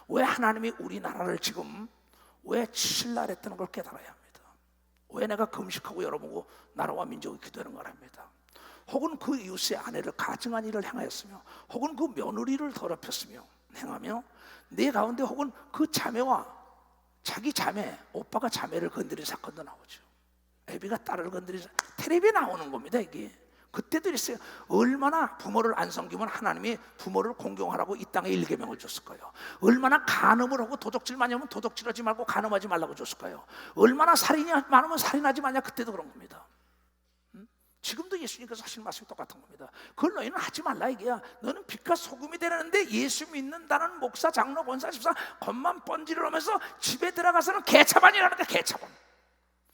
왜 하나님이 우리나라를 지금 왜 치실라 했다는 걸 깨달아야 합니다. 왜 내가 금식하고 열어보고 나라와 민족을 기도하는 걸 합니다. 혹은 그 이웃의 아내를 가증한 일을 행하였으며, 혹은 그 며느리를 더럽혔으며 행하며, 내 가운데 혹은 그 자매와 자기 자매, 오빠가 자매를 건드린 사건도 나오죠. 애비가 딸을 건드린 텔레비에 나오는 겁니다. 이게 그때도 있어요. 얼마나 부모를 안 섬기면 하나님이 부모를 공경하라고 이 땅에 일계명을 줬을 거예요. 얼마나 간음을 하고 도적질 많이 하면 도적질하지 말고 간음하지 말라고 줬을 거예요. 얼마나 살인이 많으면 살인하지 마냐, 그때도 그런 겁니다. 지금도 예수님께서 하시는 말씀이 똑같은 겁니다. 그걸 너희는 하지 말라 이게야. 너는 빛과 소금이 되라는데 예수 믿는다는 목사, 장로, 권사, 집사 겉만 번지르면서 집에 들어가서는 개차반이라는 게 개차반.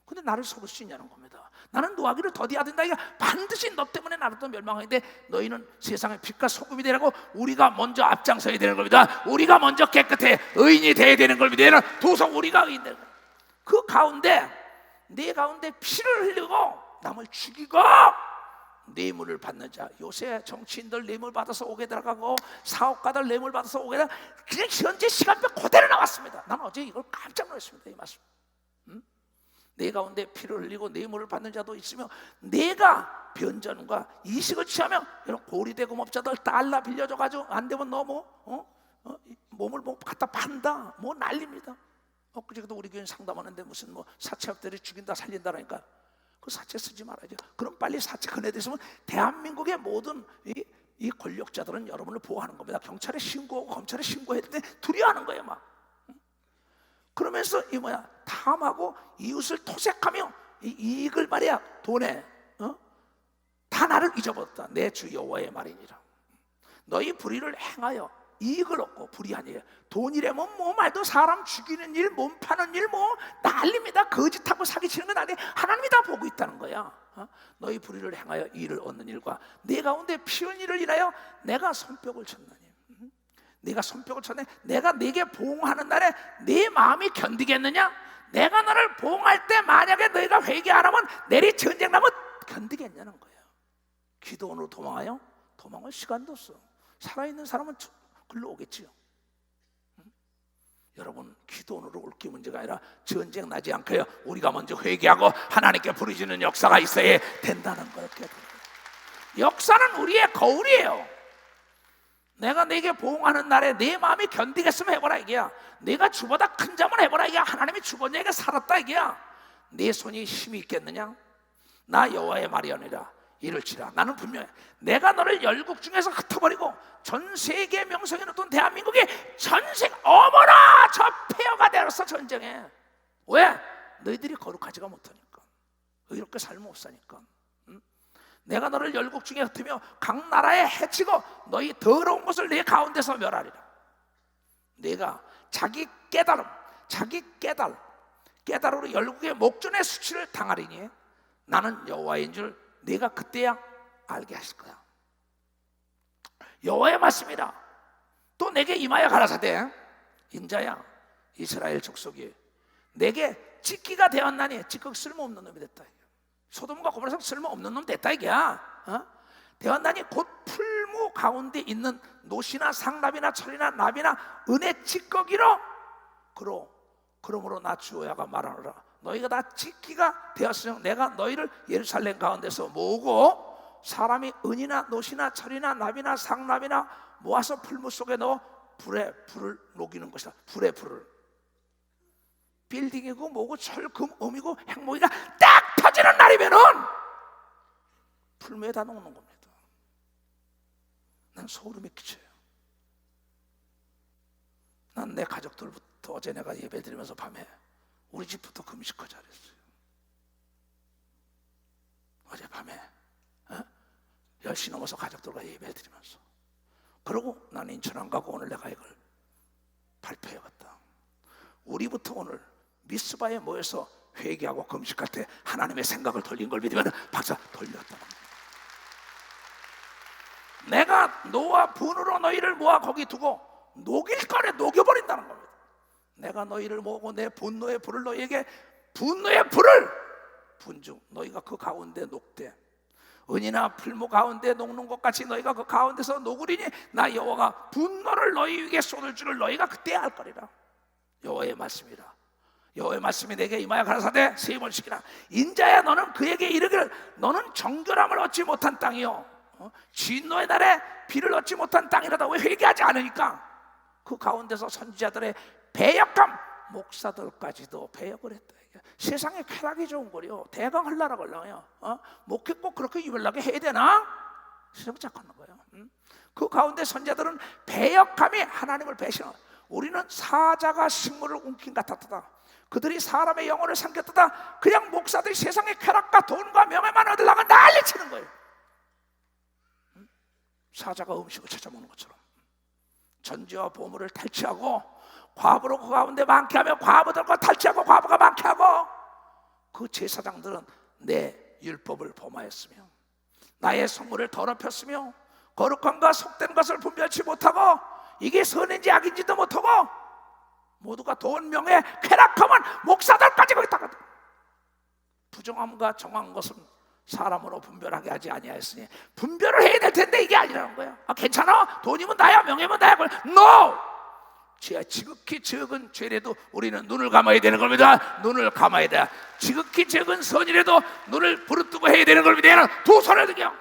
근데 나를 속을 수 있냐는 겁니다. 나는 노하기를 더디해야 된다. 이게 반드시 너 때문에 나를 또 멸망하는데, 너희는 세상의 빛과 소금이 되라고 우리가 먼저 앞장서야 되는 겁니다. 우리가 먼저 깨끗해 의인이 돼야 되는 걸 믿어야 되는 도성 우리가 의인 되는 거예요. 그 가운데 내 가운데 피를 흘리고 남을 죽이고 뇌물을 받는 자, 요새 정치인들 뇌물 받아서 오게 들어가고 사업가들 뇌물 받아서 오게 들어가고, 그냥 현재 시간표 그대로 나왔습니다. 나는 어제 이걸 깜짝 놀랐습니다. 이 말씀. 내 가운데 피를 흘리고 뇌물을 받는 자도 있으며, 내가 변전과 이식을 취하며, 이런 고리대금업자들 달러 빌려줘가지고 안 되면 너 몸을 뭐 갖다 판다, 뭐 난립니다. 엊그제도 우리 교회 상담하는데 무슨 뭐 사채업들이 죽인다 살린다라니까. 그 사채 쓰지 말아야죠. 그럼 빨리 사채 건네됐으면 대한민국의 모든 이 권력자들은 여러분을 보호하는 겁니다. 경찰에 신고하고 검찰에 신고해야 되는데 두려워하는 거예요 막. 그러면서 이 뭐야 탐하고 이웃을 토색하며 이 이익을 말이야 돈에 다 나를 잊어버렸다. 내 주 여호와의 말이니라. 너희 불의를 행하여 이익을 얻고 불의한 일, 돈이라면 뭐 말도 사람 죽이는 일, 몸 파는 일 뭐 난립니다. 거짓하고 사기치는 건 아니에요. 하나님이 다 보고 있다는 거야. 너희 불의를 행하여 이를 얻는 일과 내 가운데 피 흘린 일을 인하여 내가 손뼉을 쳤나니. 내가 손뼉을 쳤네. 내가 네게 보응하는 날에 네 마음이 견디겠느냐? 내가 너를 보응할 때 만약에 너희가 회개 안 하면 내리 전쟁 나면 견디겠냐는 거예요. 기도원으로 도망하여 도망할 시간도 없어. 살아있는 사람은 글로 오겠지요. 여러분 기도원으로 올 게 문제가 아니라 전쟁 나지 않게요 우리가 먼저 회개하고 하나님께 부르짖는 역사가 있어야 된다는 걸 깨달아요. 역사는 우리의 거울이에요. 내가 네게 보응하는 날에 내 마음이 견디겠으면 해보라 이게야. 내가 주보다 큰 잠을 해보라 이게야. 하나님이 주보냐에게 살았다 이게야. 내 손이 힘이 있겠느냐? 나 여호와의 말이오니라. 이를지라 나는 분명해 내가 너를 열국 중에서 흩어버리고 전 세계 명성이 높은 대한민국이 전세 어머나 저 폐허가 되었어 전쟁에. 왜? 너희들이 거룩하지가 못하니까 의롭게 살면 못 사니까. 내가 너를 열국 중에 흩으며 각 나라에 해치고 너희 더러운 것을 내 가운데서 멸하리라. 내가 자기 깨달음으로 열국의 목전의 수치를 당하리니 나는 여호와인 줄 네가 그때야 알게 하실 거야. 여호와의 말씀이라. 또 내게 임하여 가라사대 인자야 이스라엘 족속이 내게 직기가 되었나니 직극 쓸모없는 놈이 됐다. 소돔과 고모라서 쓸모없는 놈 됐다 이게야. 되었나니 곧 풀무 가운데 있는 노시나 상납이나 철이나 납이나 은혜 찌꺼기로 그러므로 나 주여야가 말하노라. 너희가 다 찌끼가 되었으면 내가 너희를 예루살렘 가운데서 모으고 사람이 은이나 노시나 철이나 납이나 상납이나 모아서 풀무 속에 넣어 불에 불을 녹이는 것이다. 불에 불을. 빌딩이고 뭐고 철, 금, 음이고 핵모기가 딱 터지는 날이면은 풀무에 다 녹는 겁니다. 난 소름이 끼쳐요. 난 내 가족들부터 어제 내가 예배 드리면서 밤에 우리 집부터 금식하자 그랬어요. 어젯밤에 10시 넘어서 가족들과 예배 드리면서. 그러고 나는 인천 안 가고 오늘 내가 이걸 발표해봤다. 우리부터 오늘 미스바에 모여서 회개하고 금식할 때 하나님의 생각을 돌린 걸 믿으면 박사 돌렸다. 내가 노와 분으로 너희를 모아 거기 두고 녹일 거래 녹여버린다는 겁니다. 내가 너희를 모으고 내 분노의 불을 너희에게 분노의 불을 분중 너희가 그 가운데 녹되 은이나 풀무 가운데 녹는 것 같이 너희가 그 가운데서 녹으리니 나 여호와가 분노를 너희 위에 쏟을 줄을 너희가 그때 알 거리라. 여호와의 말씀이라. 여호와의 말씀이 내게 임하여 가라사대 3번씩이나 인자야 너는 그에게 이르기를 너는 정결함을 얻지 못한 땅이요 진노의 날에 비를 얻지 못한 땅이라다. 왜 회개하지 않으니까 그 가운데서 선지자들의 배역함 목사들까지도 배역을 했다. 세상에 쾌락이 좋은 거요 대강 흘러라 걸려요. 목회 꼭 그렇게 유별나게 해야 되나? 세상 착하는 거예요. 그 가운데 선지자들은 배역함이 하나님을 배신하고 우리는 사자가 식물을 움킨 같았다. 그들이 사람의 영혼을 삼켰다. 그냥 목사들이 세상의 쾌락과 돈과 명예만 얻으려고 난리치는 거예요. 사자가 음식을 찾아먹는 것처럼 전지와 보물을 탈취하고 과부로 그 가운데 많게 하며 과부들과 탈취하고 과부가 많게 하고 그 제사장들은 내 율법을 범하였으며 나의 성물을 더럽혔으며 거룩함과 속된 것을 분별치 못하고 이게 선인지 악인지도 못하고 모두가 돈, 명예, 쾌락함은 목사들까지 거기다가 부정함과 정한 것은 사람으로 분별하게 하지 아니하였으니 분별을 해야 될 텐데 이게 아니라는 거야. 괜찮아? 돈이면 나야 명예면 나야. No! 지극히 적은 죄라도 우리는 눈을 감아야 되는 겁니다. 눈을 감아야 돼. 지극히 적은 선이라도 눈을 부릅뜨고 해야 되는 겁니다. 두 손을 들겨.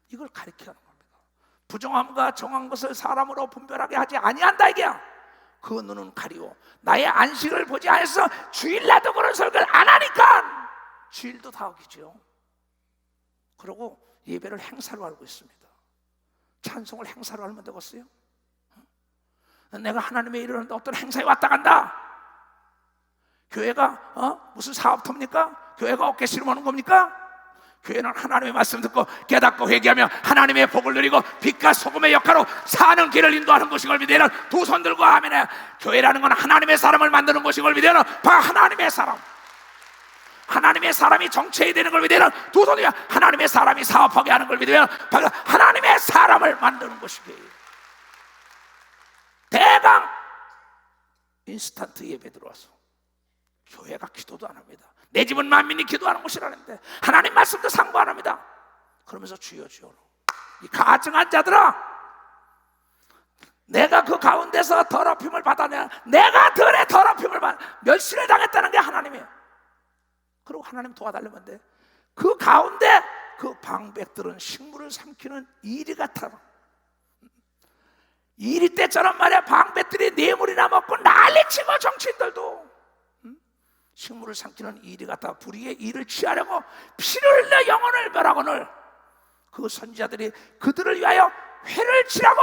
이걸 가르치라는 겁니다. 부정함과 정한 것을 사람으로 분별하게 하지 아니한다 이게야. 그 눈은 가리워 나의 안식을 보지 않아서 주일날도 그런 설교를 안 하니까 주일도 다 어기죠. 그리고 예배를 행사로 알고 있습니다. 찬송을 행사로 알면 되겠어요? 내가 하나님의 일을 하는데 어떤 행사에 왔다 간다. 교회가 무슨 사업터입니까? 교회가 어깨 씨름하는 겁니까? 교회는 하나님의 말씀 듣고 깨닫고 회개하며 하나님의 복을 누리고 빛과 소금의 역할로 사는 길을 인도하는 것인 걸 믿으는 두 손 들고 아멘해. 교회라는 건 하나님의 사람을 만드는 것인 걸 믿으는 하나님의 사람, 하나님의 사람이 정체이 되는 걸 믿으는 두 손이야. 하나님의 사람이 사업하게 하는 걸 믿으면 하나님의 사람을 만드는 것이기. 대강 인스턴트 예배 들어와서 교회가 기도도 안 합니다. 내 집은 만민이 기도하는 곳이라는데 하나님 말씀도 상고 안 합니다. 그러면서 주여 주여, 이 가증한 자들아, 내가 그 가운데서 더럽힘을 받았냐? 내가 들의 더럽힘을 멸시를 당했다는 게 하나님이에요. 그리고 하나님 도와달라면 돼. 그 가운데 그 방백들은 식물을 삼키는 이리 같아. 이리 때처럼 말이야. 방백들이 뇌물이나 먹고 난리치고 정치인들도 식물을 삼키는 이리 같아. 불의의 이를 취하려고 피를 흘려 영혼을 멸하거늘 그 선지자들이 그들을 위하여 회를 치라고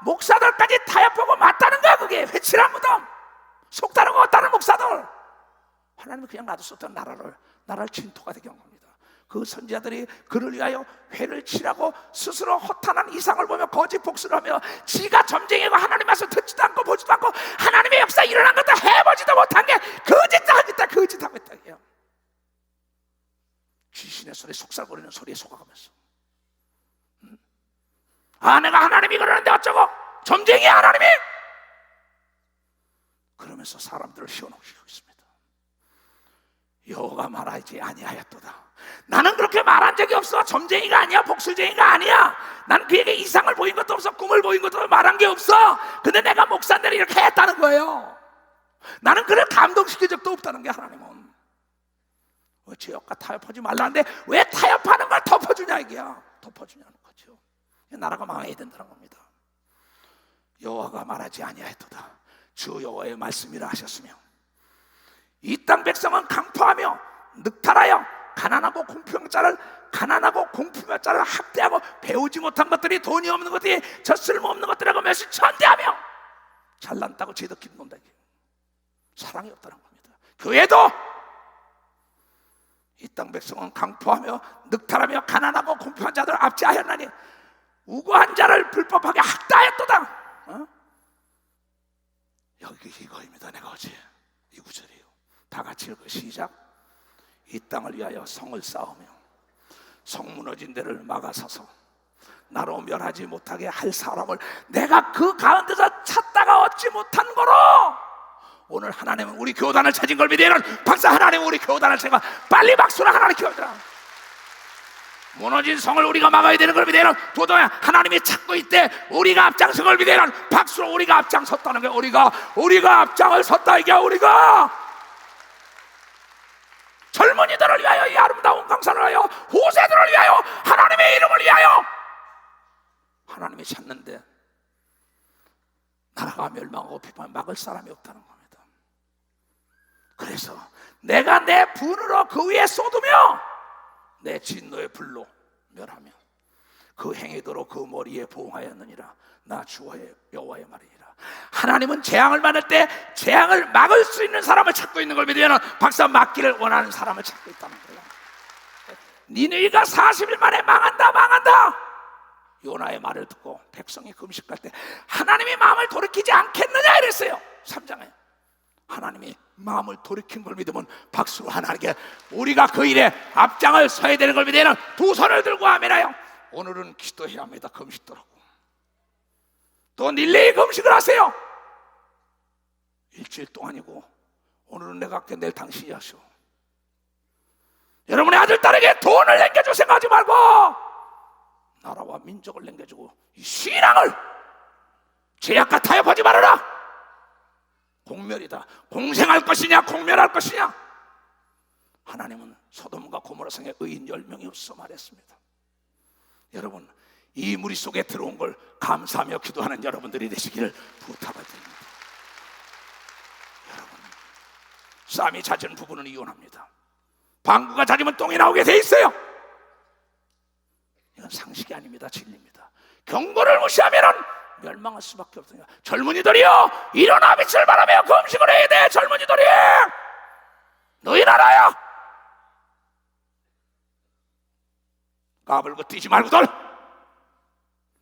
목사들까지 타협하고 맞다는 거야. 그게 회칠한 무덤, 속 다르고 어따는 목사들. 하나님은 그냥 놔뒀었던 나라를 진토가 되게 한 겁니다. 그 선지자들이 그를 위하여 회를 치라고 스스로 허탄한 이상을 보며 거짓 복수를 하며 지가 점쟁이고 하나님 말씀 듣지도 않고 보지도 않고 하나님의 역사 일어난 것도 해보지도 못한 게 거짓하고 있다. 귀신의 소리, 속살거리는 소리에 속아가면서 내가 하나님이 그러는데 어쩌고 점쟁이야 하나님이, 그러면서 사람들을 희원시키고 있습니다. 여호와가 말하지 아니하였도다. 나는 그렇게 말한 적이 없어. 점쟁이가 아니야, 복술쟁이가 아니야. 난 그에게 이상을 보인 것도 없어, 꿈을 보인 것도 말한 게 없어. 근데 내가 목사들이 이렇게 했다는 거예요. 나는 그를 감동시킨 적도 없다는 게 하나님은. 왜 죄악과 타협하지 말라는데 왜 타협하는 걸 덮어주냐 이게야. 덮어주냐는 거죠. 나라가 망해야 된다는 겁니다. 여호와가 말하지 아니하였도다. 주 여호와의 말씀이라 하셨으며 이 땅 백성은 강포하며 늑탈하여 가난하고 공평자를 학대하고 배우지 못한 것들이, 돈이 없는 것들이, 저 쓸모없는 것들하고 몇시 천대하며 잘난다고 죄덕기는 논다. 사랑이 없다는 겁니다. 교회도 이 땅 백성은 강포하며 늑탈하며 가난하고 공평한 자들을 압제하였나니 우고한 자를 불법하게 학대하였도다. 여기 이거입니다. 내가 어제 이 구절이에요. 다 같이 읽어 시작. 이 땅을 위하여 성을 쌓으며 성 무너진 데를 막아서서 나로 멸하지 못하게 할 사람을 내가 그 가운데서 찾다가 얻지 못한 거로, 오늘 하나님은 우리 교단을 찾은 걸 믿으면 박사, 하나님은 우리 교단을 찾아 빨리 박수를 하나님 키워주라. 무너진 성을 우리가 막아야 되는 걸 믿으면 도도야 하나님이 찾고 있대. 우리가 앞장선 걸 믿으면 박수로 우리가 앞장섰다는 거야. 우리가 앞장을 섰다 이게. 우리가 젊은이들을 위하여, 이 아름다운 강산을 위하여, 후세들을 위하여, 하나님의 이름을 위하여 하나님이 찾는데 나라가 멸망하고 비판 막을 사람이 없다는 겁니다. 그래서 내가 내 분으로 그 위에 쏟으며 내 진노의 불로 멸하며 그 행위대로 그 머리에 보응하였느니라. 나 주의 여호와의 말이니라. 하나님은 재앙을 만날 때 재앙을 막을 수 있는 사람을 찾고 있는 걸 믿으면 박사, 막기를 원하는 사람을 찾고 있다는 거예요. 니느웨가 40일 만에 망한다. 요나의 말을 듣고 백성이 금식할 때 하나님이 마음을 돌이키지 않겠느냐 이랬어요. 3장에 하나님이 마음을 돌이킨 걸 믿으면 박수로 하나님께 우리가 그 일에 앞장을 서야 되는 걸 믿으면 두 손을 들고 아멘하여 오늘은 기도해야 합니다. 금식도라고. 또 닐레이 금식을 하세요. 일주일 동안이고 오늘은 내가 할게, 내일 당신이 하시오. 여러분의 아들 딸에게 돈을 남겨줄 생각하지 말고 나라와 민족을 남겨주고 이 신앙을 죄악과 타협하지 말아라. 공멸이다. 공생할 것이냐 공멸할 것이냐. 하나님은 소돔과 고모라 성에 의인 10명이 없어 말했습니다. 여러분, 이 무리 속에 들어온 걸 감사하며 기도하는 여러분들이 되시기를 부탁드립니다. 여러분, 쌈이 잦은 부부는 이혼합니다. 방구가 잦으면 똥이 나오게 돼 있어요. 이건 상식이 아닙니다. 진리입니다. 경고를 무시하면 멸망할 수밖에 없습니다. 젊은이들이여, 일어나 빛을 발하며 금식을 해야 돼. 젊은이들이, 너희 나라야, 까불고 뛰지 말고들.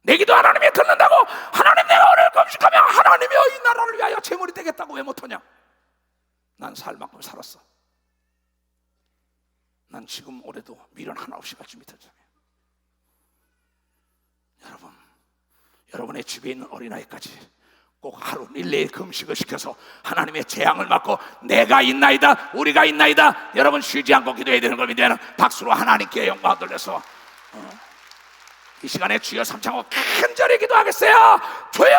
내 기도 하나님이 듣는다고. 하나님, 내가 오늘 금식하면 하나님이여 이 나라를 위하여 재물이 되겠다고 왜 못하냐? 난 살 만큼 살았어. 난 지금 올해도 미련 하나 없이 같이 믿었잖아요. 여러분, 여러분의 집에 있는 어린아이까지 꼭 하루 릴레이 금식을 시켜서 하나님의 재앙을 막고 내가 있나이다, 우리가 있나이다, 여러분 쉬지 않고 기도해야 되는 겁니다. 박수로 하나님께 영광 돌려서 이 시간에 주여 삼창하고 간절히 기도하겠어요. 주여,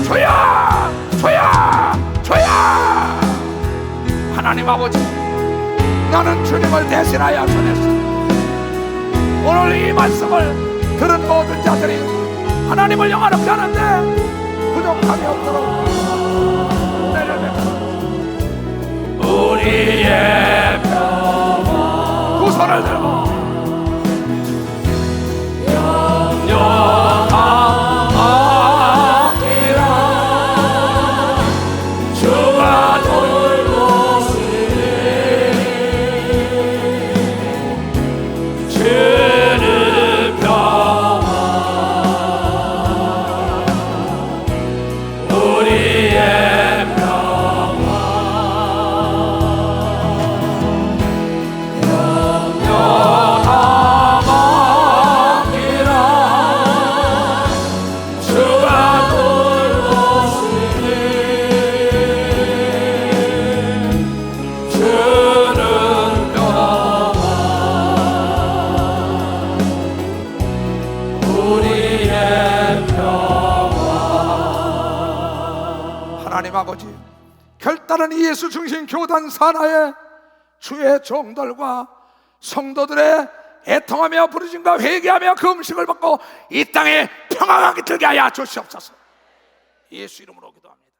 주여, 주여, 주여. 하나님 아버지, 나는 주님을 대신하여 전했어. 오늘 이 말씀을 들은 모든 자들이 하나님을 영화롭게 하는데 부족함이 없도록 은혜를 베풀어 우리의 평화 두 손을 들고 하나님 아버지, 결단은 이 예수 중심 교단 산하에 주의 종들과 성도들의 애통하며 부르짖과 회개하며 그 음식을 받고 이 땅에 평화가 깃들게 하여 주시옵소서. 예수 이름으로 기도합니다.